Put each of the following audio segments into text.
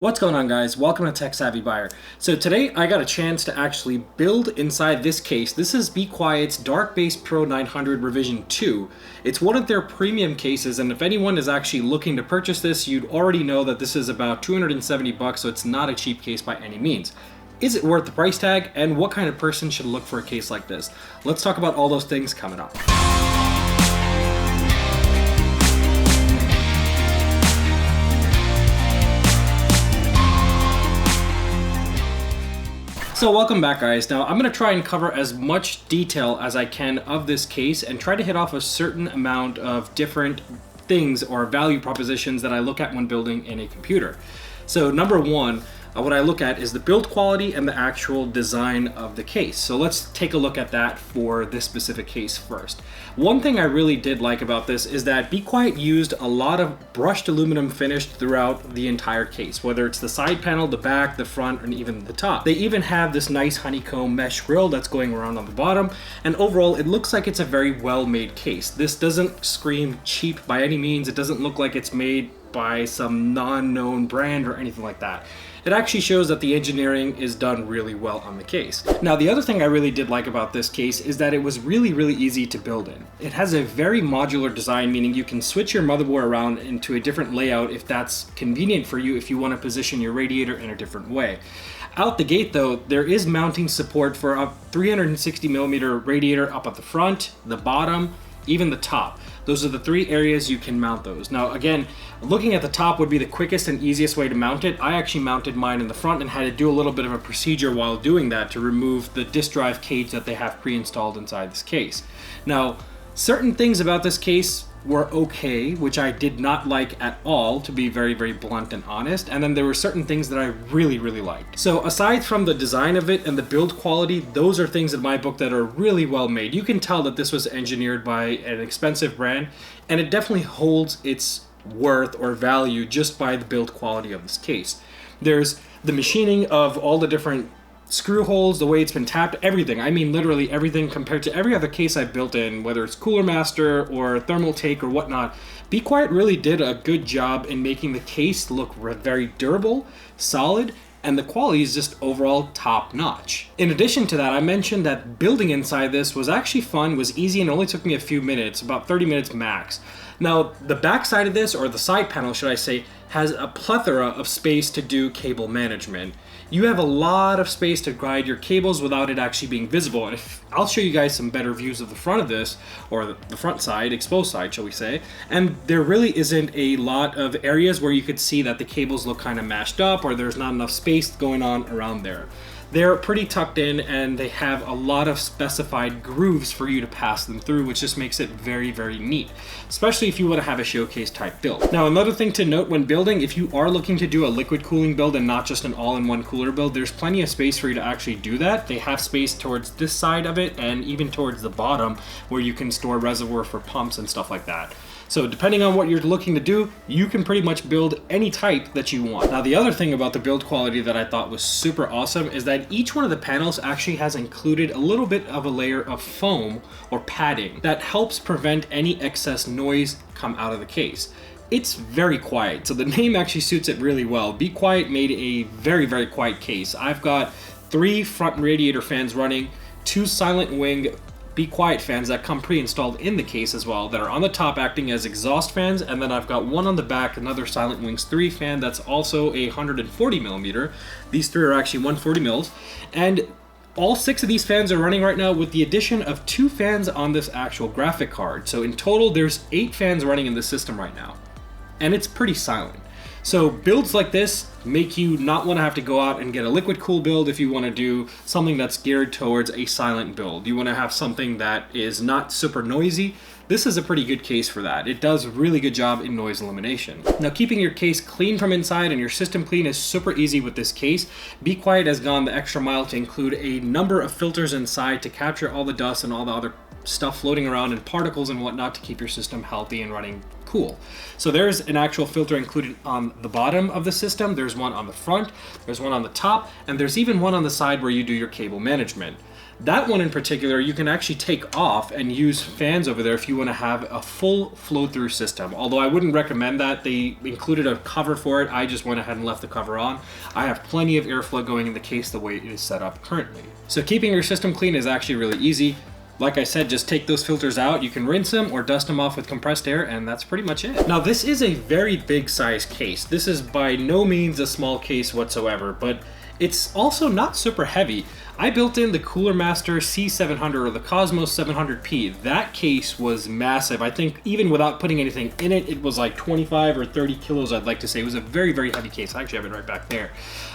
What's going on, guys? Welcome to Tech Savvy Buyer. So today I got a chance to actually build inside this case. This is Be Quiet's Dark Base Pro 900 Revision 2. It's one of their premium cases, and if anyone is actually looking to purchase this, you'd already know that this is about 270 bucks, so it's not a cheap case by any means. Is it worth the price tag, and what kind of person should look for a case like this? Let's talk about all those things coming up. So welcome back, guys. Now I'm going to try and cover as much detail as I can of this case and try to hit off a certain amount of different things or value propositions that I look at when building in a computer. So number one, what I look at is the build quality and the actual design of the case. So let's take a look at that for this specific case first. One thing I really did like about this is that Be Quiet used a lot of brushed aluminum finish throughout the entire case, whether it's the side panel, the back, the front, and even the top. They even have this nice honeycomb mesh grill that's going around on the bottom, and overall it looks like it's a very well-made case. This doesn't scream cheap by any means. It doesn't look like it's made by some non-known brand or anything like that. It actually shows that the engineering is done really well on the case. Now, the other thing I really did like about this case is that it was really easy to build in. It has a very modular design, meaning you can switch your motherboard around into a different layout if that's convenient for you, if you want to position your radiator in a different way. Out the gate though, there is mounting support for a 360mm radiator up at the front, the bottom, even the top. Those are the three areas you can mount those. Now again, looking at the top would be the quickest and easiest way to mount it. I actually mounted mine in the front and had to do a little bit of a procedure while doing that to remove the disk drive cage that they have pre-installed inside this case. Now, certain things about this case were okay, which I did not like at all, to be very blunt and honest, and then there were certain things that I really liked. So aside from the design of it and the build quality, those are things in my book that are really well made. You can tell that this was engineered by an expensive brand, and it definitely holds its worth or value just by the build quality of this case. There's the machining of all the different screw holes, the way it's been tapped, everything. I mean literally everything compared to every other case I've built in, whether it's Cooler Master or Thermal Take or whatnot. Be Quiet really did a good job in making the case look very durable, solid, and the quality is just overall top notch. In addition to that, I mentioned that building inside this was actually fun, was easy, and only took me a few minutes, about 30 minutes max. Now, the back side of this, or the side panel should I say, has a plethora of space to do cable management. You have a lot of space to guide your cables without it actually being visible. And I'll show you guys some better views of the front of this, or the front side, exposed side, shall we say. And there really isn't a lot of areas where you could see that the cables look kind of mashed up, or there's not enough space going on around there. They're pretty tucked in, and they have a lot of specified grooves for you to pass them through, which just makes it very neat, especially if you want to have a showcase type build. Now, another thing to note when building, if you are looking to do a liquid cooling build and not just an all-in-one cooler build, there's plenty of space for you to actually do that. They have space towards this side of it and even towards the bottom where you can store reservoir for pumps and stuff like that. So depending on what you're looking to do, you can pretty much build any type that you want. Now, the other thing about the build quality that I thought was super awesome is that each one of the panels actually has included a little bit of a layer of foam or padding that helps prevent any excess noise come out of the case. It's very quiet, so the name actually suits it really well. Be Quiet made a very quiet case. I've got 3 front radiator fans running, 2 silent wing Be Quiet fans that come pre-installed in the case as well, that are on the top acting as exhaust fans, and then I've got one on the back, another Silent Wings 3 fan that's also a 140mm. These 3 are actually 140 mils, and all 6 of these fans are running right now with the addition of 2 fans on this actual graphic card. So in total, there's 8 fans running in the system right now, and it's pretty silent. So builds like this make you not want to have to go out and get a liquid cool build if you want to do something that's geared towards a silent build. You want to have something that is not super noisy. This is a pretty good case for that. It does a really good job in noise elimination. Now, keeping your case clean from inside and your system clean is super easy with this case. Be Quiet has gone the extra mile to include a number of filters inside to capture all the dust and all the other stuff floating around and particles and whatnot to keep your system healthy and running cool. So there's an actual filter included on the bottom of the system, there's one on the front, there's one on the top, and there's even one on the side where you do your cable management. That one in particular, you can actually take off and use fans over there if you want to have a full flow-through system. Although I wouldn't recommend that. They included a cover for it. I just went ahead and left the cover on. I have plenty of airflow going in the case the way it is set up currently. So keeping your system clean is actually really easy. Like I said, just take those filters out. You can rinse them or dust them off with compressed air, and that's pretty much it. Now, this is a very big size case. This is by no means a small case whatsoever, but it's also not super heavy. I built in the Cooler Master C700 or the Cosmos 700P. That case was massive. I think even without putting anything in it, it was like 25 or 30 kilos, I'd like to say. It was a very, very heavy case. I actually have it right back there.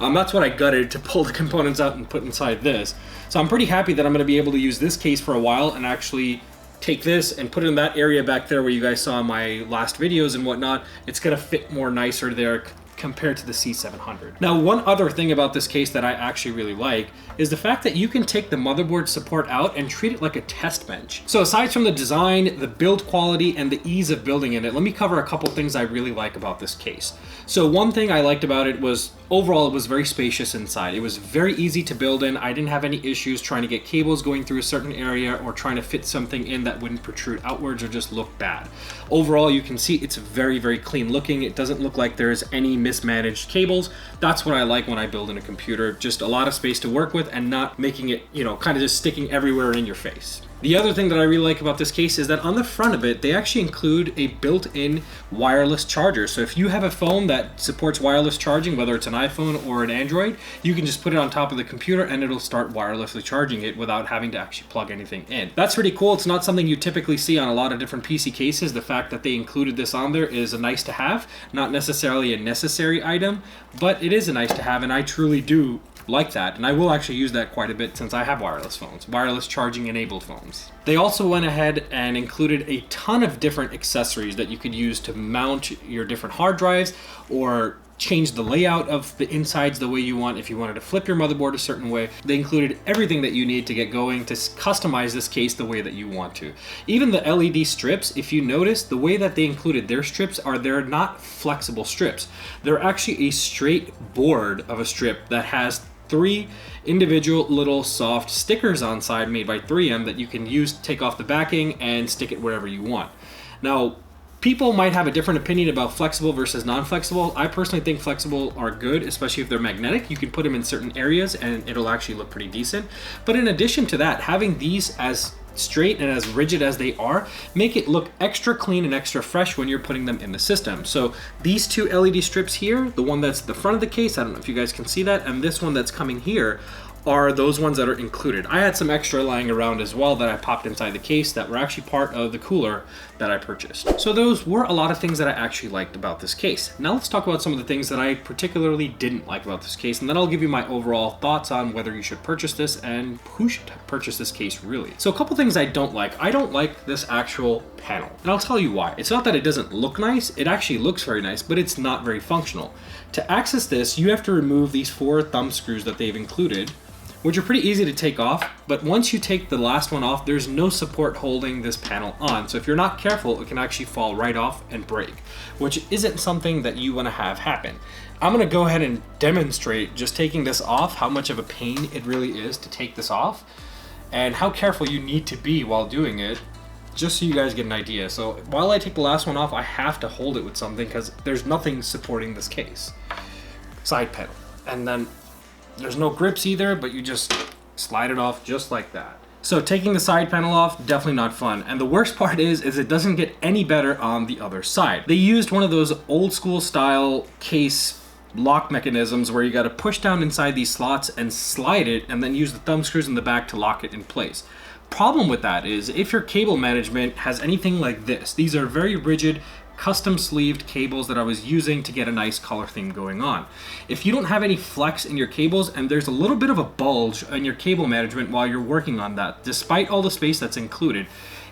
That's what I gutted to pull the components out and put inside this. So I'm pretty happy that I'm going to be able to use this case for a while and actually take this and put it in that area back there where you guys saw my last videos and whatnot. It's going to fit more nicer there compared to the C700. Now, one other thing about this case that I actually really like is the fact that you can take the motherboard support out and treat it like a test bench. So aside from the design, the build quality, and the ease of building in it, let me cover a couple things I really like about this case. So one thing I liked about it was overall it was very spacious inside. It was very easy to build in. I didn't have any issues trying to get cables going through a certain area or trying to fit something in that wouldn't protrude outwards or just look bad. Overall, you can see it's very, very clean looking. It doesn't look like there's any mismanaged cables. That's what I like when I build in a computer. Just a lot of space to work with and not making it, you know, kind of just sticking everywhere in your face. The other thing that I really like about this case is that on the front of it, they actually include a built-in wireless charger. So if you have a phone that supports wireless charging, whether it's an iPhone or an Android, you can just put it on top of the computer and it'll start wirelessly charging it without having to actually plug anything in. That's pretty cool. It's not something you typically see on a lot of different PC cases. The fact that they included this on there is a nice to have, not necessarily a necessary item, but it is a nice to have, and I truly do like that, and I will actually use that quite a bit since I have wireless phones, wireless charging enabled phones. They also went ahead and included a ton of different accessories that you could use to mount your different hard drives or change the layout of the insides the way you want. If you wanted to flip your motherboard a certain way, they included everything that you need to get going to customize this case the way that you want to. Even the LED strips, if you notice, the way that they included their strips they're not flexible strips. They're actually a straight board of a strip that has 3 individual little soft stickers on side made by 3M that you can use to take off the backing and stick it wherever you want. Now, people might have a different opinion about flexible versus non-flexible. I personally think flexible are good, especially if they're magnetic. You can put them in certain areas and it'll actually look pretty decent. But in addition to that, having these as straight and as rigid as they are make it look extra clean and extra fresh when you're putting them in the system. So these 2 LED strips here, the one that's the front of the case, I don't know if you guys can see that, and this one that's coming here are those ones that are included. I had some extra lying around as well that I popped inside the case that were actually part of the cooler that I purchased. So those were a lot of things that I actually liked about this case. Now let's talk about some of the things that I particularly didn't like about this case, and then I'll give you my overall thoughts on whether you should purchase this and who should purchase this case really. So a couple things I don't like. I don't like this actual panel, and I'll tell you why. It's not that it doesn't look nice, it actually looks very nice, but it's not very functional. To access this, you have to remove these 4 thumb screws that they've included, which are pretty easy to take off, but once you take the last one off, there's no support holding this panel on. So if you're not careful, it can actually fall right off and break, which isn't something that you want to have happen. I'm going to go ahead and demonstrate just taking this off, how much of a pain it really is to take this off, and how careful you need to be while doing it, just so you guys get an idea. So while I take the last one off, I have to hold it with something because there's nothing supporting this case. Side panel. And then there's no grips either, but you just slide it off just like that. So taking the side panel off, definitely not fun. And the worst part is it doesn't get any better on the other side. They used one of those old school style case lock mechanisms where you got to push down inside these slots and slide it and then use the thumb screws in the back to lock it in place. Problem with that is if your cable management has anything like this, these are very rigid, custom sleeved cables that I was using to get a nice color theme going on. If you don't have any flex in your cables and there's a little bit of a bulge in your cable management while you're working on that, despite all the space that's included,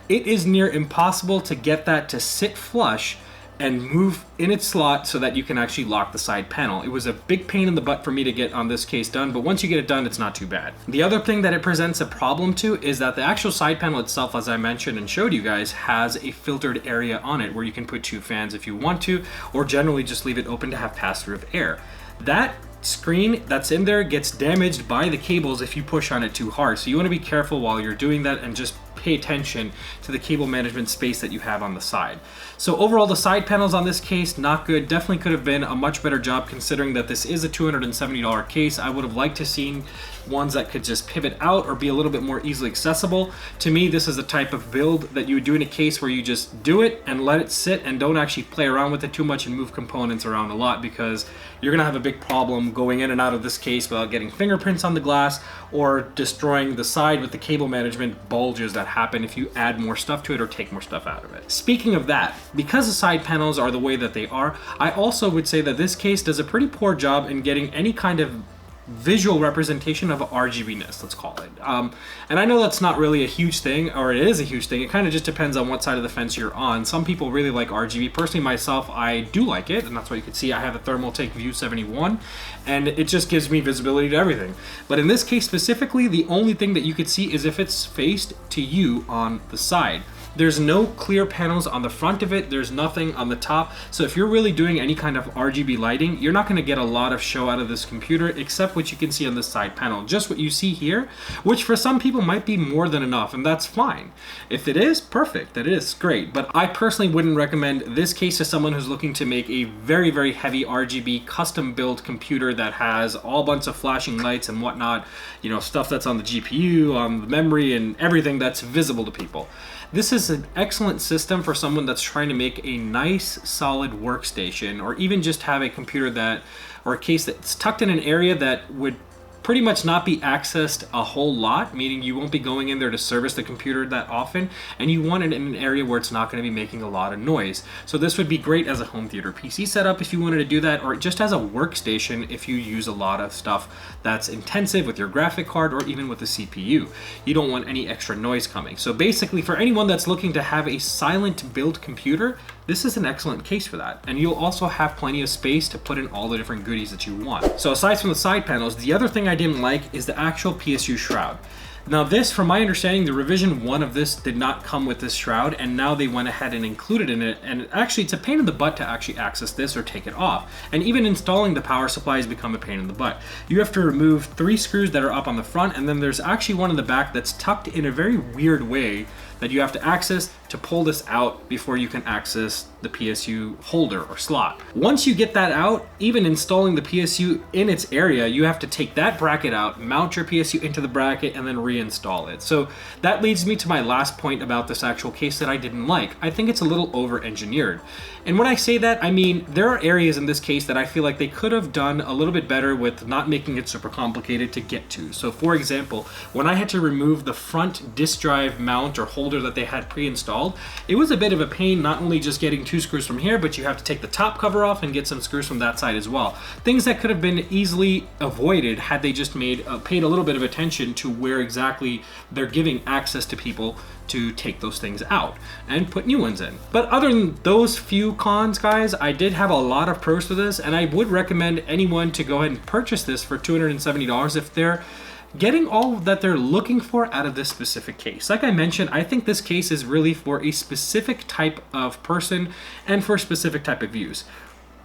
it is near impossible to get that to sit flush and move in its slot so that you can actually lock the side panel. It was a big pain in the butt for me to get on this case done, but once you get it done, it's not too bad. The other thing that it presents a problem to is that the actual side panel itself, as I mentioned and showed you guys, has a filtered area on it where you can put 2 fans if you want to, or generally just leave it open to have pass-through of air. That screen that's in there gets damaged by the cables if you push on it too hard. So you want to be careful while you're doing that and just pay attention to the cable management space that you have on the side. So overall, the side panels on this case, not good. Definitely could have been a much better job considering that this is a $270 case. I would have liked to seen ones that could just pivot out or be a little bit more easily accessible. To me, this is the type of build that you would do in a case where you just do it and let it sit and don't actually play around with it too much and move components around a lot, because you're gonna have a big problem going in and out of this case without getting fingerprints on the glass or destroying the side with the cable management bulges that happen if you add more stuff to it or take more stuff out of it. Speaking of that, because the side panels are the way that they are, I also would say that this case does a pretty poor job in getting any kind of visual representation of RGBness, let's call it. And I know that's not really a huge thing, or it is a huge thing. It kind of just depends on what side of the fence you're on. Some people really like RGB. Personally, myself, I do like it, and that's why you can see I have a Thermaltake View 71, and it just gives me visibility to everything. But in this case specifically, the only thing that you could see is if it's faced to you on the side. There's no clear panels on the front of it. There's nothing on the top. So if you're really doing any kind of RGB lighting, you're not going to get a lot of show out of this computer, except what you can see on the side panel. Just what you see here, which for some people might be more than enough, and that's fine. If it is, perfect. That is great. But I personally wouldn't recommend this case to someone who's looking to make a very, very heavy RGB custom build computer that has all bunch of flashing lights and whatnot, you know, stuff that's on the GPU, on the memory, and everything that's visible to people. This is an excellent system for someone that's trying to make a nice, solid workstation, or even just have a computer that, or a case that's tucked in an area that would pretty much not be accessed a whole lot, meaning you won't be going in there to service the computer that often, and you want it in an area where it's not going to be making a lot of noise. So this would be great as a home theater PC setup if you wanted to do that, or just as a workstation if you use a lot of stuff that's intensive with your graphic card or even with the CPU. You don't want any extra noise coming. So basically, for anyone that's looking to have a silent build computer, this is an excellent case for that. And you'll also have plenty of space to put in all the different goodies that you want. So aside from the side panels, the other thing I didn't like is the actual PSU shroud. Now this, from my understanding, the revision 1 of this did not come with this shroud, and now they went ahead and included in it, and actually it's a pain in the butt to actually access this or take it off. And even installing the power supply has become a pain in the butt. You have to remove 3 screws that are up on the front, and then there's actually one in the back that's tucked in a very weird way that you have to access to pull this out before you can access the PSU holder or slot. Once you get that out, even installing the PSU in its area, you have to take that bracket out, mount your PSU into the bracket, and then reinstall it. So that leads me to my last point about this actual case that I didn't like. I think it's a little over-engineered. And when I say that, I mean there are areas in this case that I feel like they could have done a little bit better with not making it super complicated to get to. So for example, when I had to remove the front disk drive mount or holder that they had pre-installed, it was a bit of a pain, not only just getting 2 screws from here, but you have to take the top cover off and get some screws from that side as well. Things that could have been easily avoided had they just paid a little bit of attention to where exactly they're giving access to people to take those things out and put new ones in. But other than those few cons, guys, I did have a lot of pros for this, and I would recommend anyone to go ahead and purchase this for $270 if they're getting all that they're looking for out of this specific case. Like I mentioned, I think this case is really for a specific type of person and for a specific type of use.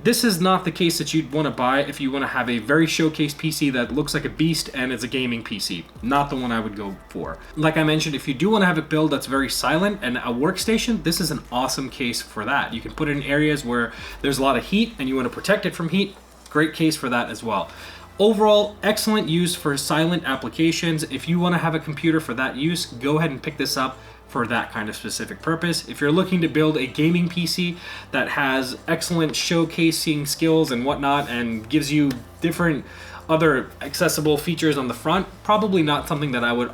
This is not the case that you'd want to buy if you want to have a very showcase PC that looks like a beast and is a gaming PC. Not the one I would go for. Like I mentioned, if you do want to have a build that's very silent and a workstation, this is an awesome case for that. You can put it in areas where there's a lot of heat and you want to protect it from heat. Great case for that as well. Overall, excellent use for silent applications. If you want to have a computer for that use, go ahead and pick this up for that kind of specific purpose. If you're looking to build a gaming PC that has excellent showcasing skills and whatnot and gives you different other accessible features on the front, probably not something that I would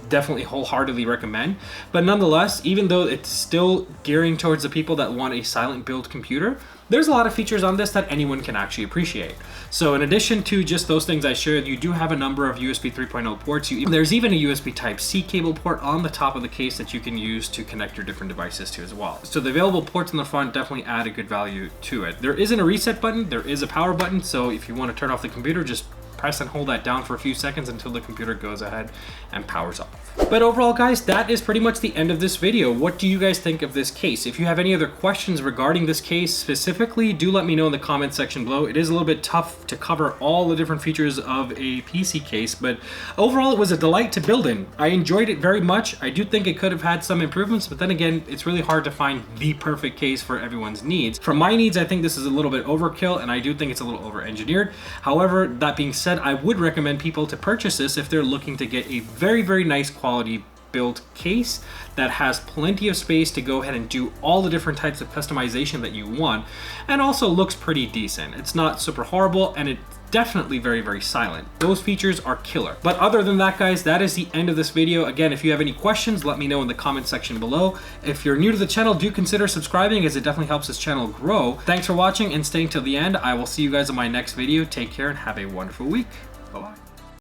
definitely wholeheartedly recommend. But nonetheless, even though it's still gearing towards the people that want a silent build computer, there's a lot of features on this that anyone can actually appreciate. So in addition to just those things I showed, you do have a number of USB 3.0 ports. There's even a USB Type-C cable port on the top of the case that you can use to connect your different devices to as well. So the available ports in the front definitely add a good value to it. There isn't a reset button, there is a power button, so if you want to turn off the computer, just press and hold that down for a few seconds until the computer goes ahead and powers off. But overall, guys, that is pretty much the end of this video. What do you guys think of this case? If you have any other questions regarding this case specifically, do let me know in the comment section below. It is a little bit tough to cover all the different features of a PC case, but overall it was a delight to build in. I enjoyed it very much. I do think it could have had some improvements, but then again, it's really hard to find the perfect case for everyone's needs. For my needs, I think this is a little bit overkill, and I do think it's a little over-engineered. However, that being said, I would recommend people to purchase this if they're looking to get a very, very nice quality built case that has plenty of space to go ahead and do all the different types of customization that you want, and also looks pretty decent. It's not super horrible, and it's definitely very, very silent. Those features are killer. But other than that, guys, that is the end of this video. Again, if you have any questions, let me know in the comment section below. If you're new to the channel, do consider subscribing, as it definitely helps this channel grow. Thanks for watching and staying till the end. I will see you guys in my next video. Take care and have a wonderful week. Bye-bye.